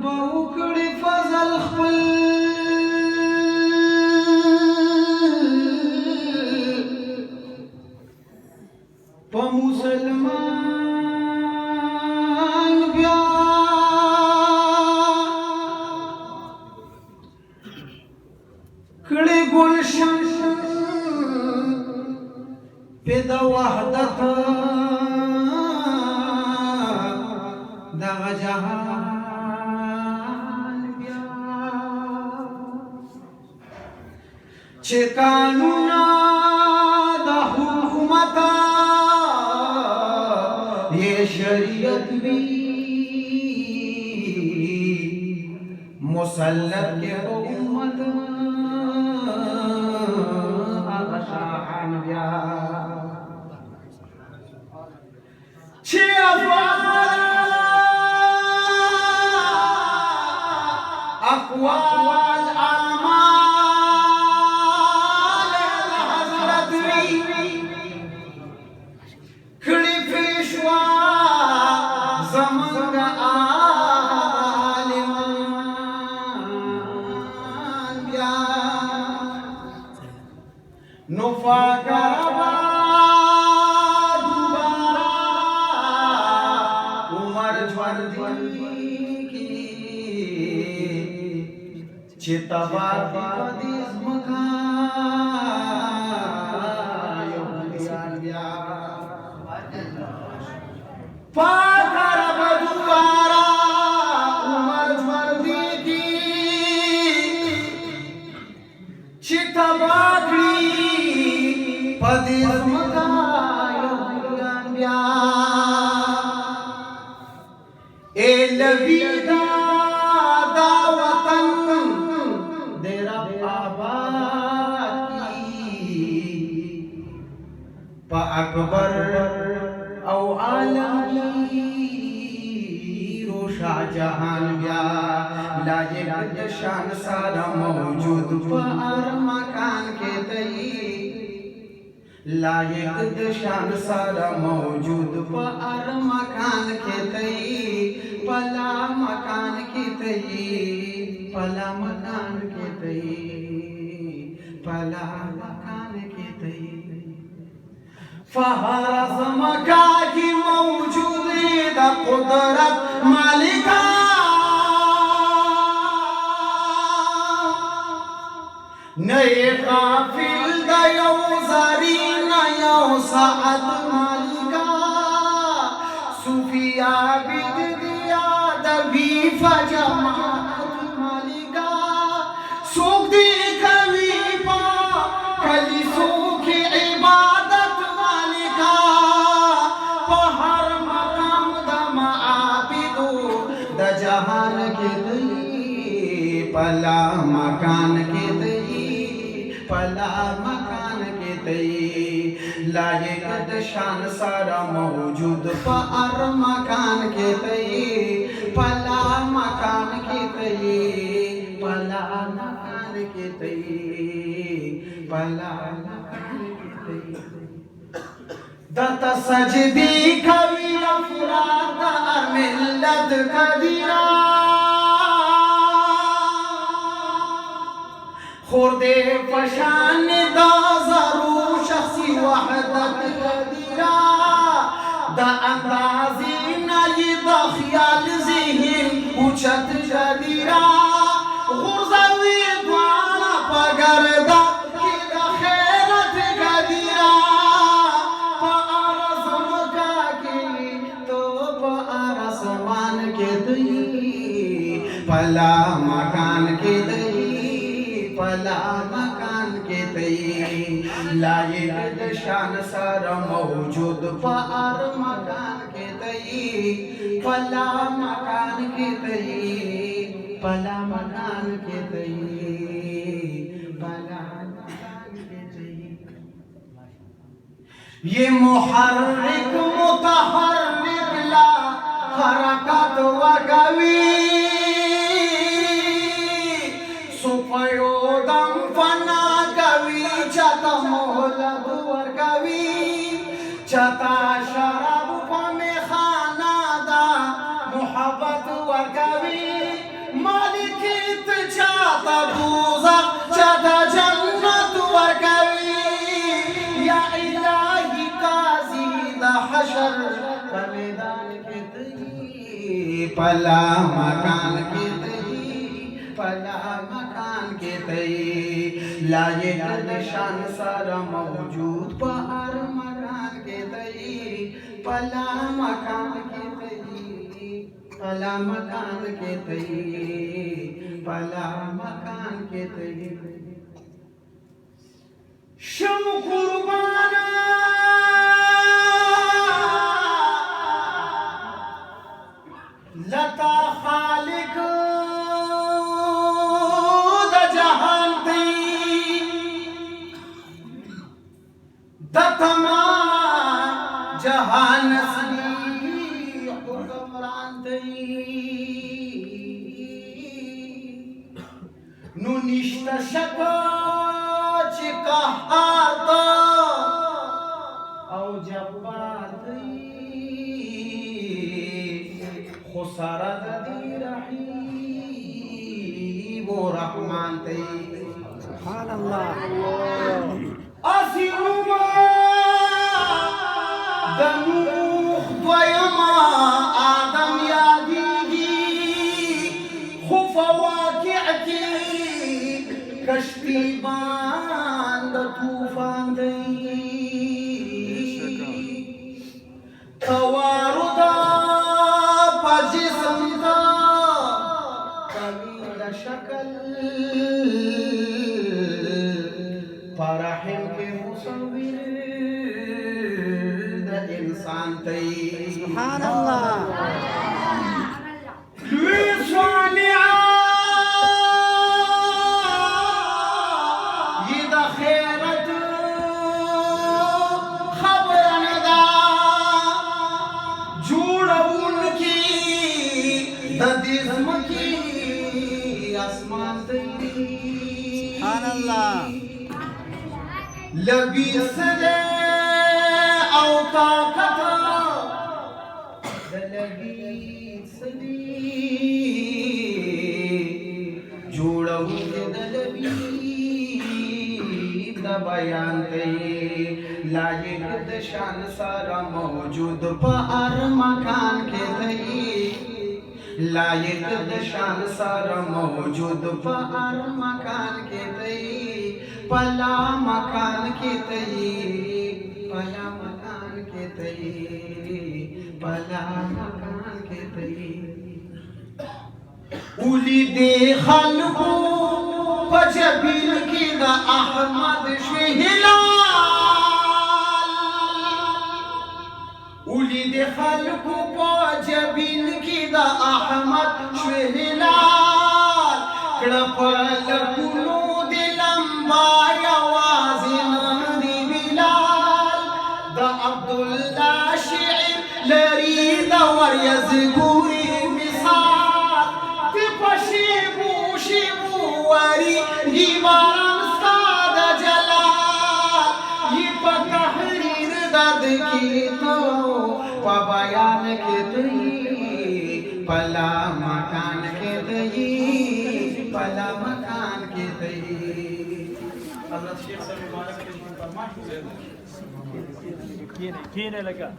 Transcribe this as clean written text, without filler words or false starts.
به وکړي فضل خپل په مسلمان بیا کړي ګلشن پیدا وحدت دغه جهان بیا چې قانونا د حکومت یہ شریعت بھی مسلط کے امت آغشان بیا چھ اقوال اعمال حضرت بھی کھڑی پیشوا زمان عالمان بیا نفا کربا دوبارا عمر جوندی کی چتبا قدیس مکان یومیان بیا پاکر بدوارا عمر جوندی کی چتباکری پدیس مکان بیا اے لبیدا دا وطن دیرا آباد کی پا اکبر او عالمی روشا جہان بیا لائق شان سارا موجود پا ار مکان کے تئی لائق شان سارا موجود پا ار مکان کے تئی پلا مکان کے تئی پلا مکان کے تئی پلا مکان کے تئی فہرز مکا کی موجودی دا قدرت مالکا نئے غافل دا یو زرین یو سعد مالکا صوفیہ بددیا دا بیفا جماعت مالکا سوک دی کمی پا کلی سوک عبادت مالکا پہر مقام دا معابدو دا جہان کے دی پلا مکان کے دی پلا مکان کے تئی لائق شان سارا موجود پار مکان کے تئی پلا مکان کے تئی پلا مکان کے تئی پلا مکان کے تئی دتا سجدی کوي افراد ملت قدیرہ خورده فشان دا زرو شخصی وحدت قدیرہ دا اندازی نئی دا خیال ذہن اوچت قدیرہ غرزوی دوانا پگردا کی دا خیرت قدیرہ پا آرز مکا کی تو پا آرز مان کے دی پلا مکان کے دی پلا مکان کے تئی لائق شان سارا موجود پار مکان کے تئی پلا مکان کے تئی پلا مکان کے تئی پلا مکان کے تئی یہ محرک متحرک لا حرکت وگوی سپیودم فنا کوي چاته مهلت ورکوي چاته شراب په میخانه دا محبت ورکوي دوزخ چاته جنت ورکوي یا الهی قاضي د حشر په میدان کې دی پلا مکان کې دی پلا مکان کې دی لایق د شان سره موجود په هر مکان کې دی پلا مکان کې دی پلا مکان کې دی پلا مکان کې دی شم قربانا لتا خالق د جهان دی د تمام جهان اصلي حکمران دی نو نشتا شکا چې قهار دا او جبار دی خو سره د دې رحیم و رحمان دی سبحان الله اسیرما د نوح دویما آدم یادیږي خو فواقع کې کشتی باند طوفان دی تواردا په جسم دا کمی د شکل فرحم کې مصور د انسان دی سبحان الله لوی صانع سبحان الله لبیس دے او طاقت لبیس دے جوڑو لبیس دا بیان دے لائق د شان سارا موجود پا ہر مکان کے دے لائق د شان سره موجود په هر مکان کې دی پلا مکان کې دی پلا مکان کې دی پلا مکان کې دی اولی دې خلقو په جبین کې د احمد شهلال اولی دې خلقو په جبین کې د احمد شهلال کړه په لکونو د لمبا یوازې نن دی بلال د عبدالله شعر لري د وریزګوري مثال تی په شیبو شیبو وری دیواران ستا د جلال یې په تحریر دد کې تو په بیان کې دی پلا مکان کے دی پلا مکان کے دی حضرت شیخ صاحب مبارک فرمائیں کینے لگا